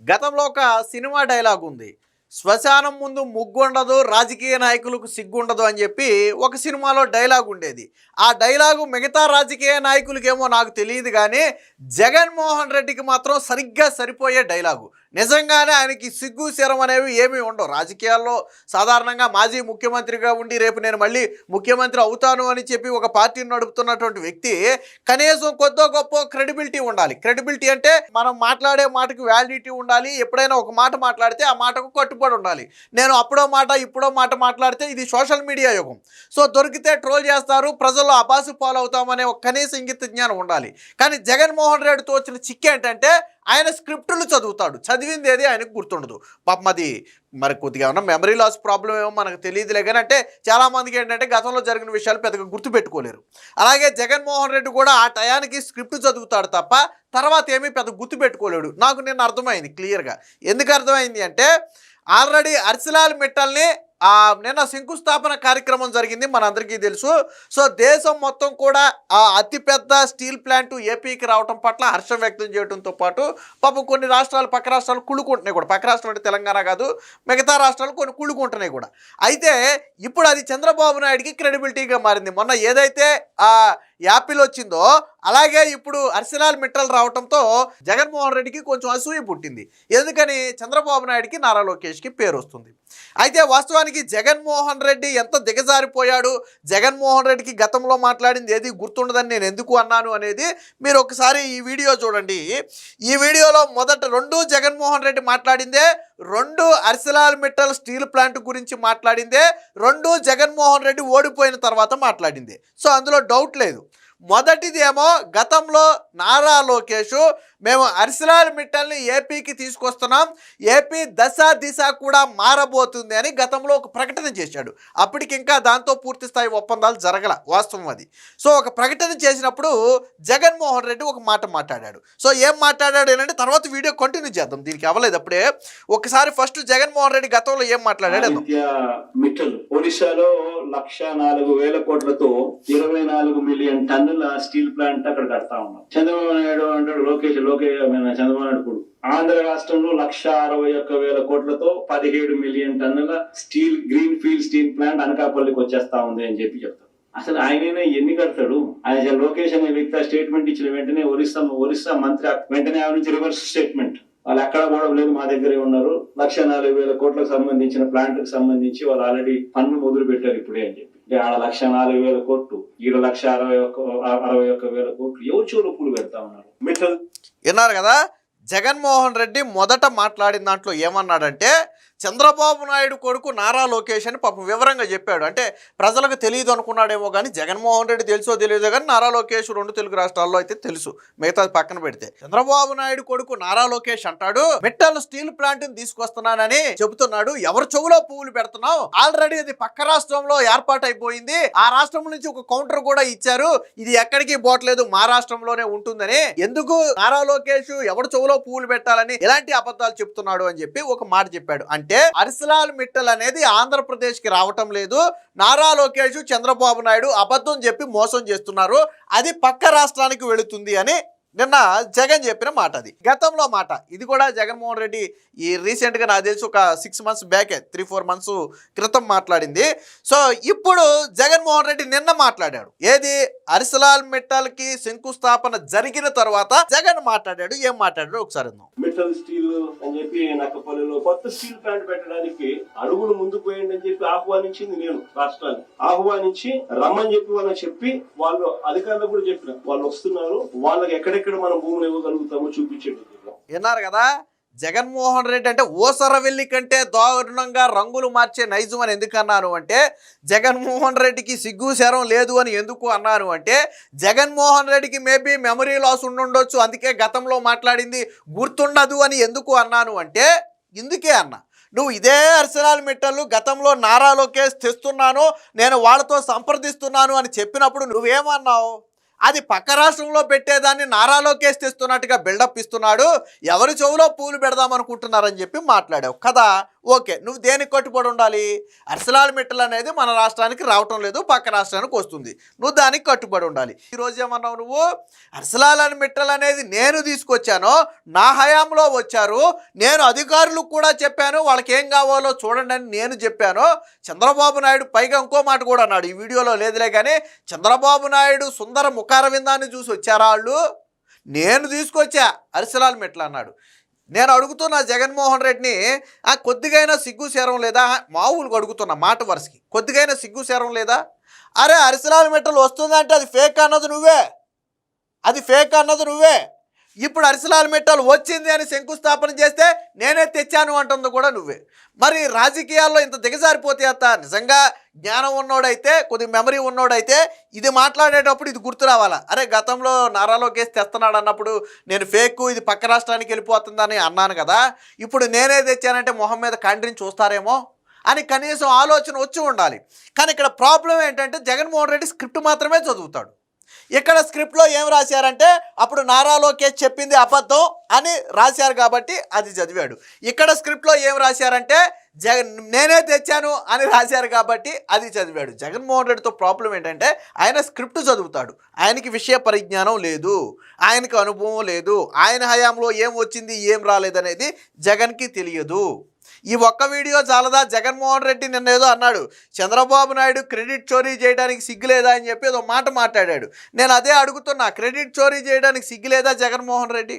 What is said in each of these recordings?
గతంలో ఒక cinema dialogue ఉంది. శ్మశానం ముందు ముగ్గుండదు, రాజకీయ నాయకులకు సిగ్గుండదు అని చెప్పి ఒక సినిమాలో డైలాగ్ ఉండేది. ఆ డైలాగు మిగతా రాజకీయ నాయకులకేమో నాకు తెలియదు కానీ జగన్మోహన్ రెడ్డికి మాత్రం సరిగ్గా సరిపోయే డైలాగు. నిజంగానే ఆయనకి సిగ్గు శరం అనేవి ఏమీ ఉండవు. రాజకీయాల్లో సాధారణంగా మాజీ ముఖ్యమంత్రిగా ఉండి రేపు నేను మళ్ళీ ముఖ్యమంత్రి అవుతాను అని చెప్పి ఒక పార్టీని నడుపుతున్నటువంటి వ్యక్తి కనీసం కొద్దో గొప్ప క్రెడిబిలిటీ ఉండాలి. క్రెడిబిలిటీ అంటే మనం మాట్లాడే మాటకు వ్యాలిడిటీ ఉండాలి. ఎప్పుడైనా ఒక మాట మాట్లాడితే ఆ మాటకు కట్టుబడి ఉండాలి. నేను అప్పుడో మాట ఇప్పుడో మాట మాట్లాడితే ఇది సోషల్ మీడియా యుగం. సో దొరికితే ట్రోల్ చేస్తారు, ప్రజల్లో అబాసు పాలవుతామనే ఒక కనీస ఇంగిత జ్ఞానం ఉండాలి. కానీ జగన్మోహన్ రెడ్డితో వచ్చిన చిక్కు ఏంటంటే ఆయన స్క్రిప్టులు చదువుతాడు, చదివింది ఏది ఆయనకు గుర్తుండదు. పాపం అది మరి కొద్దిగా ఏమన్నా మెమరీ లాస్ ప్రాబ్లం ఏమో మనకు తెలియదులే కానీ అంటే చాలామందికి ఏంటంటే గతంలో జరిగిన విషయాలు పెద్దగా గుర్తుపెట్టుకోలేరు. అలాగే జగన్మోహన్ రెడ్డి కూడా ఆ టయానికి స్క్రిప్ట్ చదువుతాడు తప్ప తర్వాత ఏమీ పెద్ద గుర్తుపెట్టుకోలేడు. నాకు నిన్న అర్థమైంది క్లియర్గా. ఎందుకు అర్థమైంది అంటే ఆల్రెడీ అర్సిలాల్ మిట్టల్ని నిన్న శంకుస్థాపన కార్యక్రమం జరిగింది, మనందరికీ తెలుసు. సో దేశం మొత్తం కూడా ఆ అతిపెద్ద స్టీల్ ప్లాంట్ ఏపీకి రావడం పట్ల హర్షం వ్యక్తం చేయడంతో పాటు పాపం కొన్ని రాష్ట్రాలు పక్క రాష్ట్రాలు కుళ్ళుకుంటున్నాయి కూడా. పక్క రాష్ట్రం అంటే తెలంగాణ కాదు, మిగతా రాష్ట్రాలు కొన్ని కుళ్ళుకుంటున్నాయి కూడా. అయితే ఇప్పుడు అది చంద్రబాబు నాయుడికి క్రెడిబిలిటీగా మారింది. మొన్న ఏదైతే యాపిల్ వచ్చిందో అలాగే ఇప్పుడు అర్సిలాల్ మిట్టల్ రావడంతో జగన్మోహన్ రెడ్డికి కొంచెం అసూయ పుట్టింది. ఎందుకని చంద్రబాబు నాయుడికి నారా లోకేష్కి పేరు వస్తుంది. అయితే వాస్తవానికి జగన్మోహన్ రెడ్డి ఎంత దిగజారిపోయాడు, జగన్మోహన్ రెడ్డికి గతంలో మాట్లాడింది ఏది గుర్తుండదని నేను ఎందుకు అన్నాను అనేది మీరు ఒకసారి ఈ వీడియో చూడండి. ఈ వీడియోలో మొదట జగన్మోహన్ రెడ్డి మాట్లాడిందే, అర్సిలాల్ మిట్టల్ స్టీల్ ప్లాంట్ గురించి మాట్లాడిందే, జగన్మోహన్ రెడ్డి ఓడిపోయిన తర్వాత మాట్లాడిందే. సో అందులో డౌట్ లేదు. మొదటిదేమో గతంలో నారా లోకేష్ మేము అర్సిలాల్ మిట్టల్ని ఏపీకి తీసుకొస్తున్నాం, ఏపీ దశ దిశ కూడా మారబోతుంది అని గతంలో ఒక ప్రకటన చేశాడు. అప్పటికి ఇంకా దాంతో పూర్తి స్థాయి ఒప్పందాలు జరగల, వాస్తవం అది. సో ఒక ప్రకటన చేసినప్పుడు జగన్మోహన్ రెడ్డి ఒక మాట మాట్లాడాడు. సో ఏం మాట్లాడాడు ఏంటంటే తర్వాత వీడియో కంటిన్యూ చేద్దాం, దీనికి అవ్వలేదు అప్పుడే. ఒకసారి ఫస్ట్ జగన్మోహన్ రెడ్డి గతంలో ఏం మాట్లాడాడు. మిట్టల్ ఒడిశాలో 1,04,000 కోట్లతో 24 మిలియన్ టన్నుల స్టీల్ ప్లాంట్ అక్కడ కడతా ఉన్నాం. చంద్రబాబు నాయుడు అంటాడు, చంద్రబాబు నాయుడు కూడా ఆంధ్ర రాష్ట్రంలో 1,61,000 కోట్లతో 17 మిలియన్ టన్నుల steel green field steel plant అనకాపల్లికి వచ్చేస్తా ఉంది అని చెప్పి చెప్తాడు. అసలు ఆయననే ఎన్ని కడతాడు? ఆయన లోకేష్ అనే వ్యక్తి స్టేట్మెంట్ ఇచ్చిన వెంటనే ఒరిస్సా మంత్రి వెంటనే ఆయన నుంచి రివర్స్ స్టేట్మెంట్, వాళ్ళు ఎక్కడ కూడా లేదు, మా దగ్గరే ఉన్నారు, 1,04,000 కోట్లకు సంబంధించిన ప్లాంట్ కి సంబంధించి వాళ్ళు ఆల్రెడీ పన్ను మొదలు పెట్టారు ఇప్పుడే అని చెప్పి. ఆడ 1,04,000 కోట్లు, ఈడ 1,61,000 కోట్లు ఎవరు చెవులు పూలు పెడతా ఉన్నారు. మిట్టల్ విన్నారు కదా, జగన్మోహన్ రెడ్డి మొదట మాట్లాడిన దాంట్లో ఏమన్నాడంటే చంద్రబాబు నాయుడు కొడుకు నారా లోకేష్ అని పాపం వివరంగా చెప్పాడు. అంటే ప్రజలకు తెలియదు అనుకున్నాడేమో కానీ జగన్మోహన్ రెడ్డి తెలుసో తెలియదో కానీ నారా లోకేష్ 2 తెలుగు రాష్ట్రాల్లో అయితే తెలుసు, మిగతాది పక్కన పెడితే. చంద్రబాబు నాయుడు కొడుకు నారా లోకేష్ అంటాడు మిట్టల్ స్టీల్ ప్లాంట్ ని తీసుకొస్తున్నానని చెబుతున్నాడు. ఎవరు చెవులో పువ్వులు పెడుతున్నావు? ఆల్రెడీ అది పక్క రాష్ట్రంలో ఏర్పాటు అయిపోయింది, ఆ రాష్ట్రం నుంచి ఒక కౌంటర్ కూడా ఇచ్చారు, ఇది ఎక్కడికి పోవట్లేదు, మా రాష్ట్రంలోనే ఉంటుందని. ఎందుకు నారా లోకేష్ ఎవరు చెవులో పువ్వులు పెట్టాలని ఇలాంటి అబద్ధాలు చెప్తున్నాడు అని చెప్పి ఒక మాట చెప్పాడు. అంటే అర్సిలాల్ మిట్టల్ అనేది ఆంధ్రప్రదేశ్ కి రావటం లేదు, నారా లోకేష్ చంద్రబాబు నాయుడు అబద్ధం చెప్పి మోసం చేస్తున్నారు, అది పక్క రాష్ట్రానికి వెళుతుంది అని నిన్న జగన్ చెప్పిన మాట. అది గతంలో మాట. ఇది కూడా జగన్మోహన్ రెడ్డి ఈ రీసెంట్గా నాకు తెలిసి ఒక 6 months బ్యాకే, 3-4 months క్రితం మాట్లాడింది. సో ఇప్పుడు జగన్మోహన్ రెడ్డి నిన్న మాట్లాడాడు. ఏది అర్సిలాల్ మిట్టల్కి శంకుస్థాపన జరిగిన తర్వాత జగన్ మాట్లాడాడు. ఏం మాట్లాడాడు ఒకసారి. మిట్టల్ స్టీల్ అని చెప్పి నక్కపల్లిలో కొత్త స్టీల్ ప్లాంట్ పెట్టడానికి అడుగులు ముందుకు పోయండి అని చెప్పి ఆహ్వానించింది నేను రాష్ట్రాన్ని. ఆహ్వానించి రమ్మని చెప్పి వాళ్ళకి చెప్పి వాళ్ళు అధికారులకు కూడా చెప్పిన, వాళ్ళు వస్తున్నారు, వాళ్ళకి ఎక్కడెక్కడ మనం భూములు ఇవ్వగలుగుతామో చూపించండి. విన్నారు కదా, జగన్మోహన్ రెడ్డి అంటే ఓసరవెల్లి కంటే దారుణంగా రంగులు మార్చే నైజం అని ఎందుకు అన్నాను అంటే జగన్మోహన్ రెడ్డికి సిగ్గు శరం లేదు అని ఎందుకు అన్నాను అంటే జగన్మోహన్ రెడ్డికి మేబీ మెమరీ లాస్ ఉండుండొచ్చు, అందుకే గతంలో మాట్లాడింది గుర్తుండదు అని ఎందుకు అన్నాను అంటే ఇందుకే అన్నా. నువ్వు ఇదే అర్సిలాల్ మిట్టల్ గతంలో నారా లోకేష్ తెస్తున్నాను, నేను వాళ్ళతో సంప్రదిస్తున్నాను అని చెప్పినప్పుడు నువ్వేమన్నావు? అది పక్క రాష్ట్రంలో పెట్టేదాన్ని నారా లోకేష్ తెస్తున్నట్టుగా బిల్డప్ ఇస్తున్నాడు, ఎవరి చెవులో పూలు పెడదామనుకుంటున్నారని చెప్పి మాట్లాడావు కదా. ఓకే, నువ్వు దేనికి కట్టుబడి ఉండాలి? అర్సలాల్ మిట్టల్ అనేది మన రాష్ట్రానికి రావటం లేదు, పక్క రాష్ట్రానికి వస్తుంది, నువ్వు దానికి కట్టుబడి ఉండాలి. ఈరోజు ఏమన్నావు నువ్వు? అర్సలాల్ మిట్టల్ అనేది నేను తీసుకొచ్చాను, నా హయాంలో వచ్చారు, నేను అధికారులకు కూడా చెప్పాను వాళ్ళకి ఏం కావాలో చూడండి అని నేను చెప్పాను. చంద్రబాబు నాయుడు పైగా ఇంకో మాట కూడా అన్నాడు, ఈ వీడియోలో లేదులే కానీ, చంద్రబాబు నాయుడు సుందర ముఖారవిందాన్ని చూసి వచ్చారా వాళ్ళు, నేను తీసుకొచ్చా అర్సలాల్ మిట్టల్ అన్నాడు. నేను అడుగుతున్నా జగన్మోహన్ రెడ్డిని, కొద్దిగైనా సిగ్గు శరం లేదా? మామూలుగా అడుగుతున్నా, మాట వరుసకి, కొద్దిగైనా సిగ్గు శరం లేదా? అరే అర్సలాల్ మిట్టల్ వస్తుందంటే అది ఫేక్ అన్నది నువ్వే, అది ఫేక్ అన్నది నువ్వే. ఇప్పుడు అర్సలాల్ మిట్టల్ వచ్చింది అని శంకుస్థాపన చేస్తే నేనే తెచ్చాను అంటుంది కూడా నువ్వే. మరి రాజకీయాల్లో ఇంత దిగజారిపోతే అత్త నిజంగా జ్ఞానం ఉన్నోడైతే, కొద్ది మెమరీ ఉన్నోడైతే ఇది మాట్లాడేటప్పుడు ఇది గుర్తు రావాలా, అరే గతంలో నారా లోకేష్ తెస్తున్నాడు అన్నప్పుడు నేను ఫేక్, ఇది పక్క రాష్ట్రానికి వెళ్ళిపోతుందని అన్నాను కదా, ఇప్పుడు నేనే తెచ్చానంటే మొహం మీద కండ్రిని చూస్తారేమో అని కనీసం ఆలోచన వచ్చి ఉండాలి. కానీ ఇక్కడ ప్రాబ్లం ఏంటంటే జగన్మోహన్ రెడ్డి స్క్రిప్ట్ మాత్రమే చదువుతాడు. ఇక్కడ స్క్రిప్ట్లో ఏం రాశారంటే అప్పుడు నారా లోకేష్ చెప్పింది అబద్ధం అని రాశారు కాబట్టి అది చదివాడు. ఇక్కడ స్క్రిప్ట్లో ఏం రాశారంటే నేనే తెచ్చాను అని రాశారు కాబట్టి అది చదివాడు. జగన్మోహన్ రెడ్డితో ప్రాబ్లం ఏంటంటే ఆయన స్క్రిప్ట్ చదువుతాడు, ఆయనకి విషయ పరిజ్ఞానం లేదు, ఆయనకి అనుభవం లేదు, ఆయన హయాంలో ఏం వచ్చింది ఏం రాలేదనేది జగన్కి తెలియదు. ఈ ఒక్క వీడియో చాలదా? జగన్మోహన్ రెడ్డి నిన్న ఏదో అన్నాడు, చంద్రబాబు నాయుడు క్రెడిట్ చోరీ చేయడానికి సిగ్గులేదా అని చెప్పి ఏదో మాట మాట్లాడాడు. నేను అదే అడుగుతున్నా, క్రెడిట్ చోరీ చేయడానికి సిగ్గులేదా జగన్మోహన్ రెడ్డి?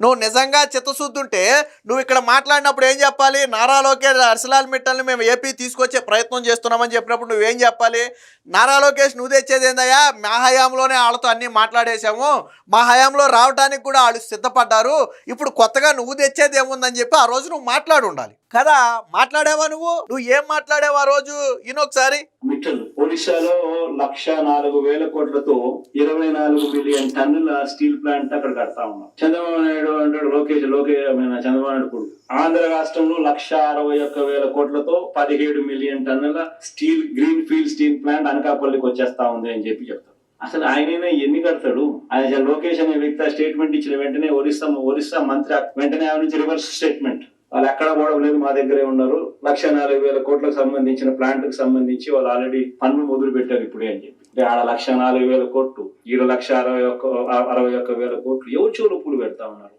నువ్వు నిజంగా చిత్తశుద్ధి ఉంటే నువ్వు ఇక్కడ మాట్లాడినప్పుడు ఏం చెప్పాలి? నారా లోకేష్ అర్సలాల్ మిట్టల్ని మేము ఏపీ తీసుకొచ్చే ప్రయత్నం చేస్తున్నామని చెప్పినప్పుడు నువ్వేం చెప్పాలి? నారా లోకేష్ నువ్వు తెచ్చేది ఏందయ్యా, మా హయాంలోనే వాళ్ళతో అన్నీ మాట్లాడేశాము, మా హయాంలో రావడానికి కూడా వాళ్ళు సిద్ధపడ్డారు, ఇప్పుడు కొత్తగా నువ్వు తెచ్చేది ఏముందని చెప్పి ఆ రోజు నువ్వు మాట్లాడి ఉండాలి కదా. మాట్లాడావా? నువ్వు ఏం మాట్లాడావు ఆ రోజు? ఈయనొకసారి మిట్టల్ ఒడిశాలో 1,04,000 కోట్లతో 24 మిలియన్ టన్నుల స్టీల్ ప్లాంట్ అక్కడ కడతా ఉన్నాం. చంద్రబాబు నాయుడు అంటాడు, చంద్రబాబు నాయుడు కొడుకు. ఆంధ్ర రాష్ట్రంలో 1,61,000 కోట్లతో 17 మిలియన్ టన్నుల steel green field steel plant అనకాపల్లికి వచ్చేస్తా ఉంది అని చెప్పి చెప్తాడు. అసలు ఆయననే ఎన్ని కడతాడు? ఆయన లోకేష్ అనే వ్యక్తి స్టేట్మెంట్ ఇచ్చిన వెంటనే ఒరిస్సా మంత్రి వెంటనే ఆయన నుంచి రివర్స్ స్టేట్మెంట్, వాళ్ళు ఎక్కడ పోవడం లేదు, మా దగ్గరే ఉన్నారు, 1,04,000 కోట్లకు సంబంధించిన ప్లాంట్ కు సంబంధించి వాళ్ళు ఆల్రెడీ పనులు మొదలు పెట్టారు ఇప్పుడే అని చెప్పి. ఆడ 1,04,000 కోట్లు, ఈడ 1,61,000 కోట్లు ఎవరు చెవులు పూలు పెడతా ఉన్నారు.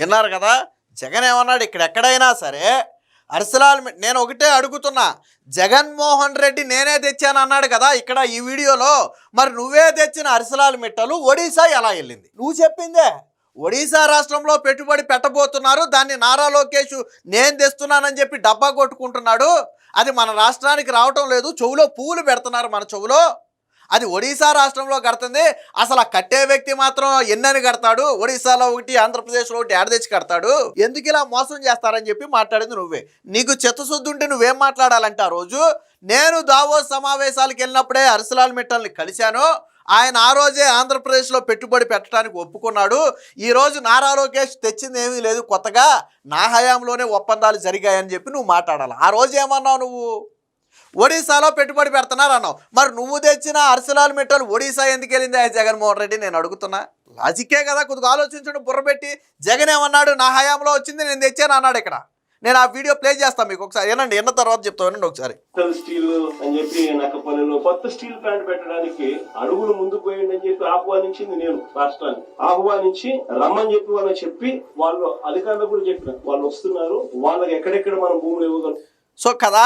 విన్నారు కదా, జగన్ ఏమన్నాడు? ఇక్కడ ఎక్కడైనా సరే అర్సలాల్ నేను ఒకటే అడుగుతున్నా, జగన్మోహన్ రెడ్డి నేనే తెచ్చాను అన్నాడు కదా ఇక్కడ ఈ వీడియోలో, మరి నువ్వే తెచ్చిన అర్సలాల్ మిట్టలు ఒడిశా ఎలా వెళ్ళింది? నువ్వు చెప్పిందే. ఒడిశా రాష్ట్రంలో పెట్టుబడి పెట్టబోతున్నారు, దాన్ని నారా లోకేష్ నేను తెస్తున్నానని చెప్పి డబ్బా కొట్టుకుంటున్నాడు, అది మన రాష్ట్రానికి రావటం లేదు, చెవులో పూలు పెడుతున్నారు మన చెవులో, అది ఒడిశా రాష్ట్రంలో కడుతుంది. అసలు ఆ కట్టే వ్యక్తి మాత్రం ఎన్నని కడతాడు? ఒడిశాలో ఒకటి, ఆంధ్రప్రదేశ్లో ఒకటి ఏడ తెచ్చి కడతాడు? ఎందుకు ఇలా మోసం చేస్తారని చెప్పి మాట్లాడింది నువ్వే. నీకు చిత్తశుద్ధి ఉంటే నువ్వేం మాట్లాడాలంటే, ఆ రోజు నేను దావోస్ సమావేశాలకు వెళ్ళినప్పుడే అర్సలాల్ మిట్టల్ని కలిశాను, ఆయన ఆ రోజే ఆంధ్రప్రదేశ్లో పెట్టుబడి పెట్టడానికి ఒప్పుకున్నాడు, ఈరోజు నారా లోకేష్ తెచ్చింది ఏమీ లేదు కొత్తగా, నా హయాంలోనే ఒప్పందాలు జరిగాయని చెప్పి నువ్వు మాట్లాడాలి. ఆ రోజు ఏమన్నావు నువ్వు? ఒడిశాలో పెట్టుబడి పెడుతున్నారు అన్నావు. మరి నువ్వు తెచ్చిన అర్సలాల్ మిట్టల్ ఒడిశా ఎందుకు వెళ్ళింది జగన్మోహన్ రెడ్డి? నేను అడుగుతున్నా. లాజికే కదా, కొద్దిగా ఆలోచించడం, బుర్రబెట్టి. జగన్ ఏమన్నాడు? నా హయాంలో వచ్చింది, నేను తెచ్చాను అన్నాడు. ఇక్కడ నేను ఆ వీడియో ప్లే చేస్తాను మీకు ఒకసారి వినండి, విన్న తర్వాత చెప్తా వినండి ఒకసారి. స్టీల్ అని చెప్పి నక్కపల్లిలో కొత్త స్టీల్ ప్లాంట్ పెట్టడానికి అడుగులు ముందుకు పోయింది అని చెప్పి ఆహ్వానించింది నేను రాష్ట్రాన్ని. ఆహ్వానించి రమ్మని చెప్పి వాళ్ళకి చెప్పి, వాళ్ళు అధికారులు కూడా చెప్పిన వాళ్ళు వస్తున్నారు, వాళ్ళకి ఎక్కడెక్కడ మనం భూములు ఇవ్వగలం. సో కదా,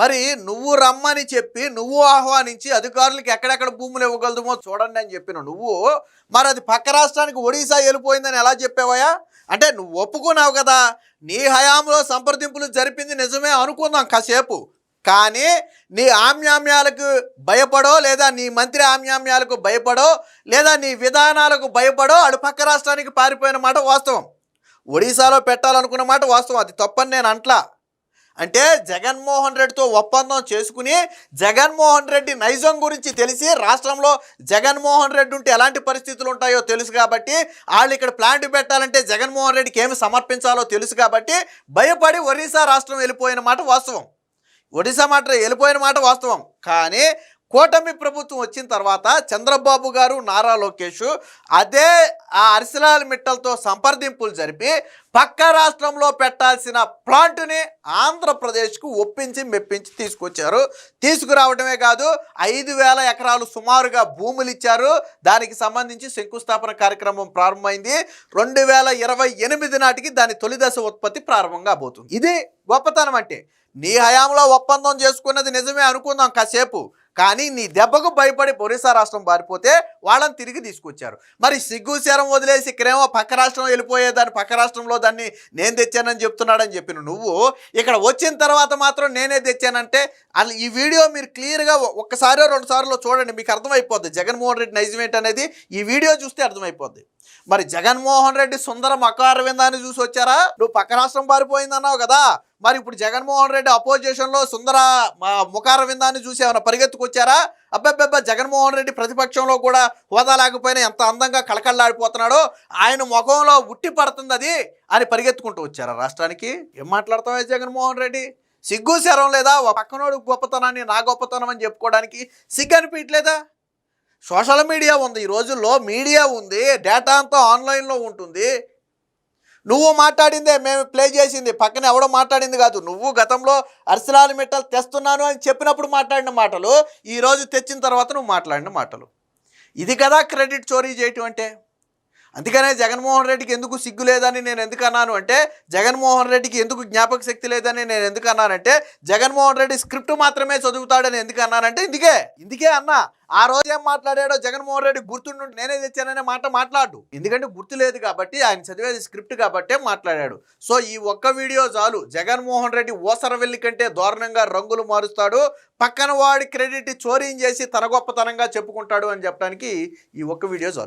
మరి నువ్వు రమ్మని చెప్పి నువ్వు ఆహ్వానించి అధికారులకు ఎక్కడెక్కడ భూములు ఇవ్వగలదుమో చూడండి అని చెప్పిన నువ్వు, మరి అది పక్క రాష్ట్రానికి ఒడిశా వెళ్ళిపోయిందని ఎలా చెప్పావయ్యా? అంటే నువ్వు ఒప్పుకున్నావు కదా, నీ హయాంలో సంప్రదింపులు జరిపింది నిజమే అనుకుందాం కాసేపు, కానీ నీ ఆమ్యామ్యాలకు భయపడో, లేదా నీ మంత్రి ఆమ్యామ్యాలకు భయపడో, లేదా నీ విధానాలకు భయపడో అటు పక్క రాష్ట్రానికి పారిపోయిన మాట వాస్తవం. ఒడిశాలో పెట్టాలనుకున్న మాట వాస్తవం, అది తప్పని నేను అంట్లా. అంటే జగన్మోహన్ రెడ్డితో ఒప్పందం చేసుకుని, జగన్మోహన్ రెడ్డి నైజం గురించి తెలిసి, రాష్ట్రంలో జగన్మోహన్ రెడ్డి ఉంటే ఎలాంటి పరిస్థితులు ఉంటాయో తెలుసు కాబట్టి, వాళ్ళు ఇక్కడ ప్లాంట్ పెట్టాలంటే జగన్మోహన్ రెడ్డికి ఏమి సమర్పించాలో తెలుసు కాబట్టి భయపడి ఒరిస్సా రాష్ట్రం వెళ్ళిపోయిన మాట వాస్తవం. ఒడిశా మాట వెళ్ళిపోయిన మాట వాస్తవం, కానీ కూటమి ప్రభుత్వం వచ్చిన తర్వాత చంద్రబాబు గారు నారా లోకేష్ అదే ఆ అరిసెలాల మిట్టలతో సంప్రదింపులు జరిపి పక్క రాష్ట్రంలో పెట్టాల్సిన ప్లాంట్ని ఆంధ్రప్రదేశ్కు ఒప్పించి మెప్పించి తీసుకొచ్చారు. తీసుకురావడమే కాదు 5,000 ఎకరాలు సుమారుగా భూములు ఇచ్చారు. దానికి సంబంధించి శంకుస్థాపన కార్యక్రమం ప్రారంభమైంది. 2028 నాటికి దాని తొలి దశ ఉత్పత్తి ప్రారంభం కాబోతుంది. ఇది గొప్పతనం అంటే. నీ హయాంలో ఒప్పందం చేసుకున్నది నిజమే అనుకుందాం కాసేపు, కానీ నీ దెబ్బకు భయపడి ఒరిస్సా రాష్ట్రం పారిపోతే వాళ్ళని తిరిగి తీసుకొచ్చారు. మరి సిగ్గు శరం వదిలేసి ఇక్కడేమో పక్క రాష్ట్రం వెళ్ళిపోయేదాన్ని పక్క రాష్ట్రంలో దాన్ని నేను తెచ్చానని చెప్తున్నాడని చెప్పిన నువ్వు ఇక్కడ వచ్చిన తర్వాత మాత్రం నేనే తెచ్చానంటే అసలు ఈ వీడియో మీరు క్లియర్గా ఒక్కసారో 2 సార్లు చూడండి, మీకు అర్థమైపోద్ది జగన్మోహన్ రెడ్డి నైజం ఏంటనేది. ఈ వీడియో చూస్తే అర్థమైపోద్ది. మరి జగన్మోహన్ రెడ్డి సుందర మకార విందాన్ని చూసి వచ్చారా? నువ్వు పక్క రాష్ట్రం పారిపోయిందన్నావు కదా, మరి ఇప్పుడు జగన్మోహన్ రెడ్డి అపోజిషన్లో సుందర ముఖార విందాన్ని చూసి ఏమైనా పరిగెత్తుకొచ్చారా? అబ్బబ్బబ్బా, జగన్మోహన్ రెడ్డి ప్రతిపక్షంలో కూడా హోదా లేకపోయినా ఎంత అందంగా కళకళలాడిపోతున్నాడో, ఆయన ముఖంలో ఉట్టి పడుతుంది అది అని పరిగెత్తుకుంటూ వచ్చారా రాష్ట్రానికి? ఏం మాట్లాడతావా జగన్మోహన్ రెడ్డి? సిగ్గు శరం లేదా? పక్కనోడు గొప్పతనాన్ని నా గొప్పతనం అని చెప్పుకోవడానికి సిగ్గు అనిపించలేదా? సోషల్ మీడియా ఉంది, ఈ రోజుల్లో మీడియా ఉంది, డేటా అంతా ఆన్లైన్లో ఉంటుంది. నువ్వు మాట్లాడిందే మేము ప్లే చేసింది, పక్కన ఎవడో మాట్లాడింది కాదు. నువ్వు గతంలో అరిసెలాల మిట్టలు తెస్తున్నాను అని చెప్పినప్పుడు మాట్లాడిన మాటలు, ఈరోజు తెచ్చిన తర్వాత నువ్వు మాట్లాడిన మాటలు. ఇది కదా క్రెడిట్ చోరీ చేయటం అంటే. అందుకనే జగన్మోహన్ రెడ్డికి ఎందుకు సిగ్గు లేదని నేను ఎందుకు అన్నాను అంటే, జగన్మోహన్ రెడ్డికి ఎందుకు జ్ఞాపక శక్తి లేదని నేను ఎందుకు అన్నానంటే, జగన్మోహన్ రెడ్డి స్క్రిప్ట్ మాత్రమే చదువుతాడని ఎందుకు అన్నానంటే ఇందుకే అన్నా. ఆ రోజు ఏం మాట్లాడాడో జగన్మోహన్ రెడ్డి గుర్తుండి నేనే తెచ్చాననే మాట మాట్లాడు. ఎందుకంటే గుర్తు లేదు కాబట్టి, ఆయన చదివేది స్క్రిప్ట్ కాబట్టే మాట్లాడాడు. సో ఈ ఒక్క వీడియో చాలు. జగన్మోహన్ రెడ్డి ఓసరవెల్లి కంటే దారుణంగా రంగులు మారుస్తాడు, పక్కన వాడి క్రెడిట్ చోరీ చేసి తన గొప్పతనంగా చెప్పుకుంటాడు అని చెప్పడానికి ఈ ఒక్క వీడియో చాలు.